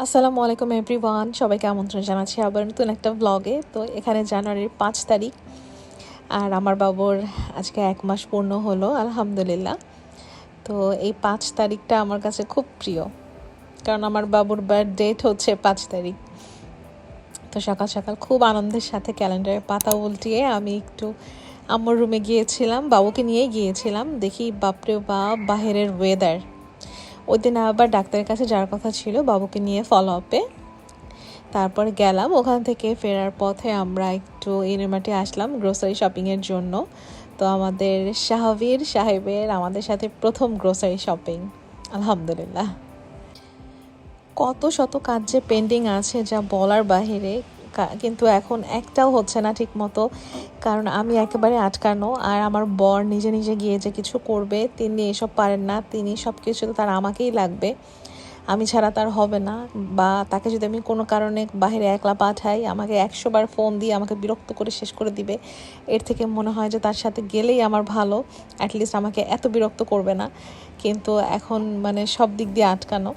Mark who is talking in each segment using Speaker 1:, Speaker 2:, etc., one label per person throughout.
Speaker 1: আসসালামু আলাইকুম এভরিওয়ান, সবাইকে আমন্ত্রণ জানাচ্ছি আবার নতুন একটা ব্লগে। তো এখানে জানুয়ারির 5 তারিখ আর আমার বাবুর আজকে 1 মাস পূর্ণ হলো আলহামদুলিল্লাহ। তো এই 5 তারিখটা আমার কাছে খুব প্রিয়, কারণ আমার বাবুর বার্থ ডেট হচ্ছে 5 তারিখ। তো সকাল সকাল খুব আনন্দের সাথে ক্যালেন্ডারের পাতা উল্টিয়ে আমি একটু আম্মুর রুমে গিয়েছিলাম, বাবুকে নিয়েই গিয়েছিলাম। দেখি বাপরে বাপ, বাহিরের ওয়েদার। ওই দিন আবার ডাক্তারের কাছে যাওয়ার কথা ছিল বাবুকে নিয়ে ফলো আপে। তারপরে গেলাম, ওখান থেকে ফেরার পথে আমরা একটু ইউনিমার্টে আসলাম গ্রোসারি শপিংয়ের জন্য। তো আমাদের শাহবীর সাহেবের আমাদের সাথে প্রথম গ্রোসারি শপিং আলহামদুলিল্লাহ। কত শত কাজ যে পেন্ডিং আছে যা বলার বাহিরে, কিন্তু এখন একটাও হচ্ছে না ঠিক মতো, কারণ আমি একেবারে আটকানো। আর আমার বর নিজে নিজে গিয়ে যে কিছু করবে, তিনি এসব পারেন না। তিনি সব কিছু তো তার আমাকেই লাগবে, আমি ছাড়া তার হবে না। বা তাকে যদি আমি কোনো কারণে বাইরে একলা পাঠাই, আমাকে 100 বার ফোন দিয়ে আমাকে বিরক্ত করে শেষ করে দিবে। এর থেকে মনে হয় যে তার সাথে গেলেই আমার ভালো, অ্যাটলিস্ট আমাকে এত বিরক্ত করবে না। কিন্তু এখন মানে সব দিক দিয়ে আটকানো।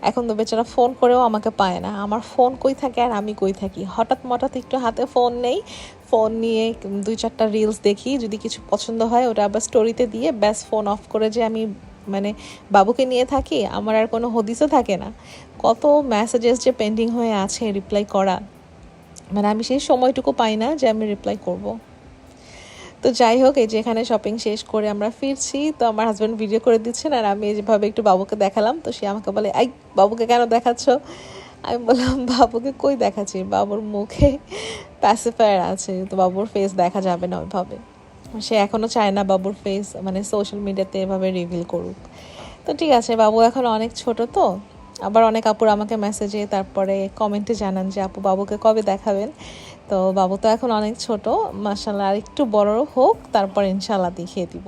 Speaker 1: এখন তো বেচারা ফোন করেও আমাকে পায় না। আমার ফোন কই থাকে আর আমি কই থাকি, হঠাৎ একটু হাতে ফোন নেই, ফোন নিয়ে 2-4টা রিলস দেখি, যদি কিছু পছন্দ হয় ওটা আবার স্টোরিতে দিয়ে ব্যাস ফোন অফ করে যে আমি মানে বাবুকে নিয়ে থাকি, আমার আর কোনো হদিসও থাকে না। কত মেসেজেস যে পেন্ডিং হয়ে আছে রিপ্লাই করা, মানে আমি সেই সময়টুকু পাই না যে আমি রিপ্লাই করব। তো যাই হোক, এই যে এখানে শপিং শেষ করে আমরা ফিরছি, তো আমার হাজব্যান্ড ভিডিও করে দিচ্ছেন আর আমি যেভাবে একটু বাবুকে দেখালাম, তো সে আমাকে বলে, এই বাবুকে কেন দেখাচ্ছ? আমি বললাম, বাবুকে কই দেখাচ্ছি, বাবুর মুখে প্যাসিফায়ার আছে, তো বাবুর ফেস দেখা যাবে না ওইভাবে। সে এখনও চায় না বাবুর ফেস মানে সোশ্যাল মিডিয়াতে এভাবে রিভিল করুক। তো ঠিক আছে, বাবু এখন অনেক ছোট। তো আবার অনেক আপুর আমাকে মেসেজে তারপরে কমেন্টে জানান যে আপু বাবুকে কবে দেখাবেন। তো বাবু তো এখন অনেক ছোট, মাশাআল্লাহ, আর একটু বড় হোক তারপর ইনশাআল্লাহ দেখিয়ে দিব।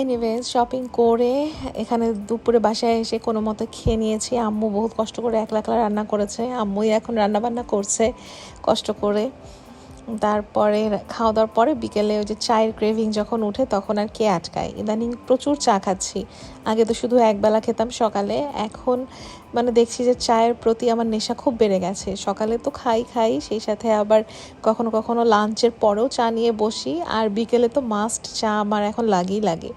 Speaker 1: এনিওয়েজ, শপিং করে এখানে দুপুরে বাসায় এসে কোনো মতো খেয়ে নিয়েছি। আম্মু বহুত কষ্ট করে একলা একলা রান্না করেছে, আম্মুই এখন রান্না বান্না করছে কষ্ট করে। তারপরে খাওয়া দাওয়ার পরে বিকেলে ওই যে চায়ের ক্রেভিং যখন উঠে তখন আর কে আটকায়। ইদানিং প্রচুর চা খাচ্ছি। আগে তো শুধু একবেলা খেতাম সকালে, এখন মানে দেখছি যে চায়ের প্রতি আমার নেশা খুব বেড়ে গেছে। সকালে তো খাই, সেই সাথে আবার কখনো কখনো লাঞ্চের পরেও চা নিয়ে বসি, আর বিকেলে তো মাস্ট চা আমার এখন লাগেই লাগে।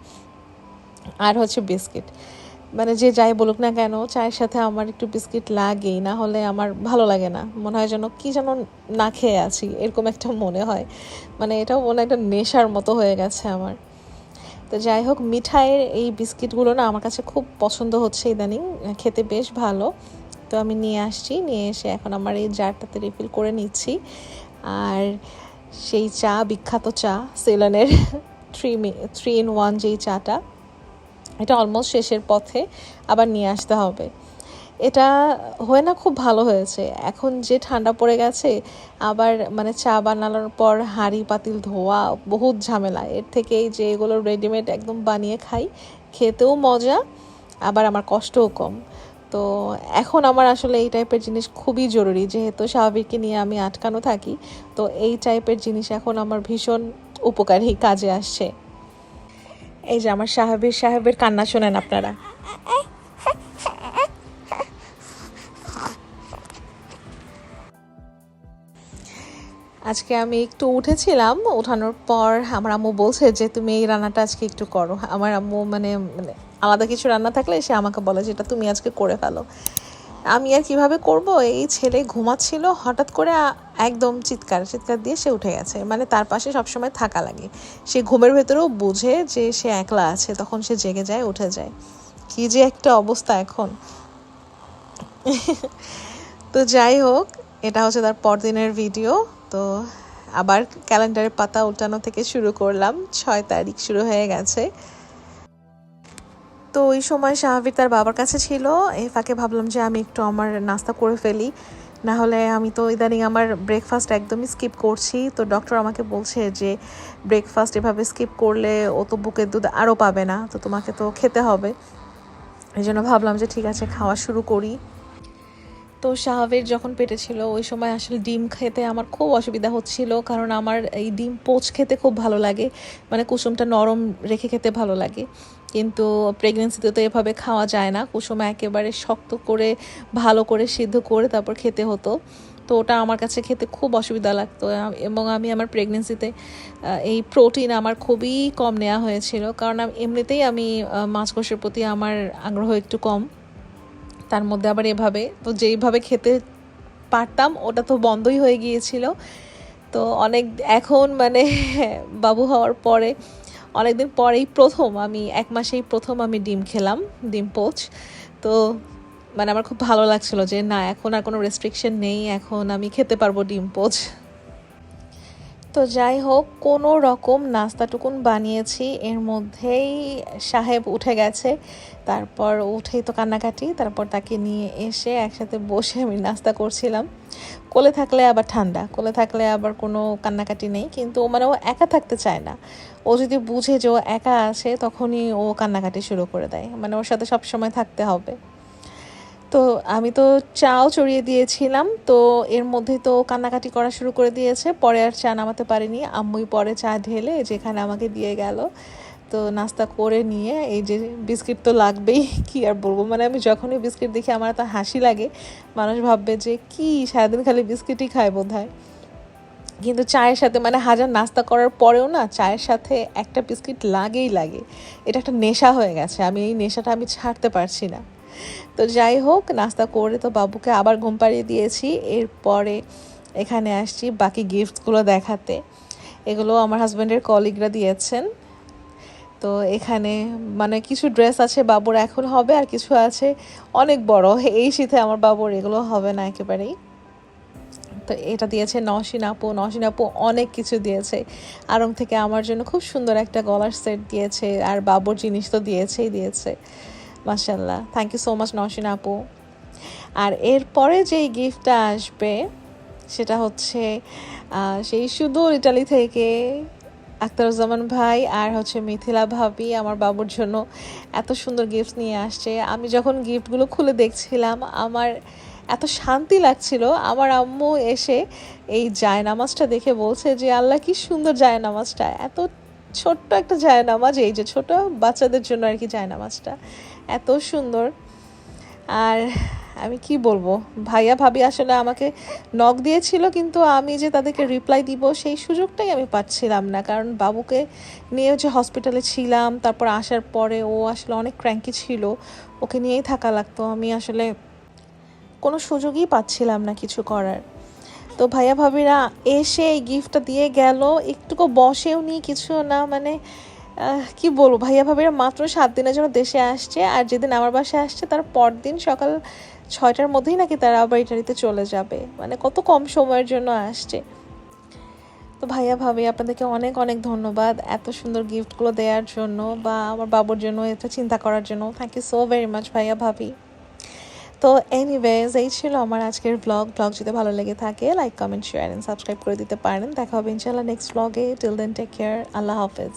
Speaker 1: আর হচ্ছে বিস্কিট, মানে যে যাই বলুক না কেন, চায়ের সাথে আমার একটু বিস্কিট লাগেই, না হলে আমার ভালো লাগে না। মনে হয় যেন কি যেন না খেয়ে আছি, এরকম একটা মনে হয়। মানে এটাও মনে একটা নেশার মতো হয়ে গেছে আমার। তো যাই হোক, মিঠাইয়ের এই বিস্কিটগুলো না আমার কাছে খুব পছন্দ হচ্ছে ইদানিং, খেতে বেশ ভালো। তো আমি নিয়ে আসছি, নিয়ে এসে এখন আমার এই জারটাতে রিফিল করে নিচ্ছি। আর সেই চা, বিখ্যাত চা সেলনের 3 in 1 যেই চাটা, এটা অলমোস্ট শেষের পথে, আবার নিয়ে আসতে হবে। এটা হয়ে না খুব ভালো হয়েছে। এখন যে ঠান্ডা পড়ে গেছে, আবার মানে চা বানানোর পর হাঁড়ি পাতিল ধোয়া বহুত ঝামেলা। এর থেকেই যে এগুলো রেডিমেড একদম বানিয়ে খাই, খেতেও মজা, আবার আমার কষ্টও কম। তো এখন আমার আসলে এই টাইপের জিনিস খুবই জরুরি, যেহেতু স্বাভাবিককে নিয়ে আমি আটকানো থাকি। তো এই টাইপের জিনিস এখন আমার ভীষণ উপকারী কাজে আসছে। এই যে আমার সাহেবের কান্না শোনেন আপনারা। আজকে আমি একটু উঠেছিলাম, ওঠানোর পর আমার আম্মু বলছে যে তুমি এই রান্নাটা আজকে একটু করো। আমার আম্মু মানে মানে আলাদা কিছু রান্না থাকলে সে আমাকে বলে যে এটা তুমি আজকে করে ফেলো। আমি আর কিভাবে করব, এই ছেলে ঘুমাচ্ছিল, হঠাৎ করে একদম চিৎকার দিয়ে সে উঠে গেছে। মানে তার পাশে সবসময় থাকা লাগে, সে ঘুমের ভেতরেও বুঝে যে সে একলা আছে, তখন সে জেগে যায়, উঠে যায়। কি যে একটা অবস্থা এখন। তো যাই হোক, এটা হচ্ছে তার পরদিনের ভিডিও। তো আবার ক্যালেন্ডারের পাতা উল্টানো থেকে শুরু করলাম, 6 তারিখ শুরু হয়ে গেছে। তো ওই সময় স্বাভাবিক তার বাবার কাছে ছিল, এই ফাঁকে ভাবলাম যে আমি একটু আমার নাস্তা করে ফেলি, না হলে আমি তো ইদানিং আমার ব্রেকফাস্ট একদমই স্কিপ করছি। তো ডক্টর আমাকে বলছে যে ব্রেকফাস্ট এভাবে স্কিপ করলে ও তো বুকের দুধ আরও পাবে না, তো তোমাকে তো খেতে হবে। এই জন্য ভাবলাম যে ঠিক আছে, খাওয়া শুরু করি। তো শাহাবের যখন পেটে ছিল ওই সময় আসলে ডিম খেতে আমার খুব অসুবিধা হচ্ছিল, কারণ আমার এই ডিম পোচ খেতে খুব ভালো লাগে, মানে কুসুমটা নরম রেখে খেতে ভালো লাগে। কিন্তু প্রেগনেন্সিতে তো এভাবে খাওয়া যায় না, কুসুম একেবারে শক্ত করে ভালো করে সিদ্ধ করে তারপর খেতে হতো। তো ওটা আমার কাছে খেতে খুব অসুবিধা লাগতো, এবং আমি আমার প্রেগনেন্সিতে এই প্রোটিন আমার খুবই কম নেওয়া হয়েছিল, কারণ এমনিতেই আমি মাছ গোশের প্রতি আমার আগ্রহ একটু কম। তার মধ্যে আবার এভাবে তো যেইভাবে খেতে পারতাম ওটা তো বন্ধই হয়ে গিয়েছিল। তো অনেক এখন মানে বাবু হওয়ার পরে অনেকদিন পরেই প্রথম আমি 1 মাসেই প্রথম আমি ডিম খেলাম, ডিম পোচ। তো মানে আমার খুব ভালো লাগছিল যে না, এখন আর কোনো রেস্ট্রিকশন নেই, এখন আমি খেতে পারবো ডিম পোচ। তো যাই হোক, কোনো রকম নাস্তাটুকুন বানিয়েছি, এর মধ্যেই সাহেব উঠে গেছে। তারপর উঠেই তো কান্নাকাটি, তারপর তাকে নিয়ে এসে একসাথে বসে আমি নাস্তা করছিলাম। কোলে থাকলে আবার ঠান্ডা, কোলে থাকলে আবার কোনো কান্নাকাটি নেই, কিন্তু মানে ও একা থাকতে চায় না। ও যদি বুঝে যে ও একা আছে তখনই ও কান্নাকাটি শুরু করে দেয়, মানে ওর সাথে সব সময় থাকতে হবে। তো আমি তো চাও চড়িয়ে দিয়েছিলাম, তো এর মধ্যেই তো কান্নাকাটি করা শুরু করে দিয়েছে। পরে আর চা নামাতে পারিনি, আম্মুই পরে চা ঢেলে যেখানে আমাকে দিয়ে গেল। তো নাস্তা করে নিয়ে এই যে বিস্কিট তো লাগবেই, কি আর বলবো, মানে আমি যখনই বিস্কিট দেখি আমার তো হাসি লাগে। মানুষ ভাববে যে কি সারাদিন খালি বিস্কিটই খায় বোধহয়, কিন্তু চায়ের সাথে মানে হাজার নাস্তা করার পরেও না চায়ের সাথে একটা বিস্কিট লাগেই লাগে। এটা একটা নেশা হয়ে গেছে, আমি এই নেশাটা আমি ছাড়তে পারছি না। তো যাই হোক, নাস্তা করে তো বাবুকে আবার ঘুম পাড়িয়ে দিয়েছি। এরপরে এখানে আসছি বাকি গিফটসগুলো দেখাতে। এগুলো আমার হাজব্যান্ডের কলিগরা দিয়েছেন। তো এখানে মানে কিছু ড্রেস আছে বাবুর এখন হবে, আর কিছু আছে অনেক বড়, এই শীতে আমার বাবুর এগুলো হবে না একেবারেই। তো এটা দিয়েছে নওশিন আপু, নওশিন আপু অনেক কিছু দিয়েছে। আড়ং থেকে আমার জন্য খুব সুন্দর একটা গলার সেট দিয়েছে, আর বাবুর জিনিস তো দিয়েছে। মাশাল্লাহ, thank you so much Nowshin আপু। আর এরপরে যেই গিফটটা আসবে সেটা হচ্ছে সেই সুদূর ইটালি থেকে আখতারুজ্জামান ভাই আর হচ্ছে মিথিলা ভাবি আমার বাবুর জন্য এত সুন্দর গিফট নিয়ে আসছে। আমি যখন গিফটগুলো খুলে দেখছিলাম আমার এত শান্তি লাগছিল। আমার আম্মু এসে এই জায়নামাজটা দেখে বলছে যে আল্লাহ কি সুন্দর জায়নামাজটা, এত ছোট্ট একটা জায়নামাজ, এই যে ছোট বাচ্চাদের জন্য আর কি জায়নামাজটা এত সুন্দর। আর আমি কি বলবো, ভাইয়া ভাবি আসলে আমাকে নক দিয়েছিল, কিন্তু আমি যে তাদেরকে রিপ্লাই দিব সেই সুযোগটাই আমি পাচ্ছিলাম না, কারণ বাবুকে নিয়ে যে হসপিটালে ছিলাম, তারপর আসার পরে ও আসলে অনেক ক্র্যাঙ্কি ছিল, ওকে নিয়েই থাকা লাগতো, আমি আসলে কোনো সুযোগই পাচ্ছিলাম না কিছু করার। তো ভাইয়া ভাবিরা এসে এই গিফটটা দিয়ে গেল, একটুকু বসেও নি কিছু না, মানে কি বলবো, ভাইয়া ভাবিরা মাত্র 7 দিনের জন্য দেশে আসছে, আর যেদিন আমার বাসায় আসছে তার পরদিন সকাল 6টার মধ্যেই নাকি তারা আবার ইটালিতে চলে যাবে, মানে কত কম সময়ের জন্য আসছে। তো ভাইয়া ভাবি আপনাদেরকে অনেক অনেক ধন্যবাদ এত সুন্দর গিফটগুলো দেওয়ার জন্য, বা আমার বাবুর জন্য এটা চিন্তা করার জন্য। Thank you so very much ভাইয়া ভাবি। তো এনিওয়েজ, এই ছিল আমার আজকের ব্লগ। যদি ভালো লেগে থাকে like, comment, share and subscribe করে দিতে পারেন। দেখা হবে ইনশাআল্লাহ নেক্সট ব্লগে। টিল দেন টেক কেয়ার, আল্লাহ হাফেজ।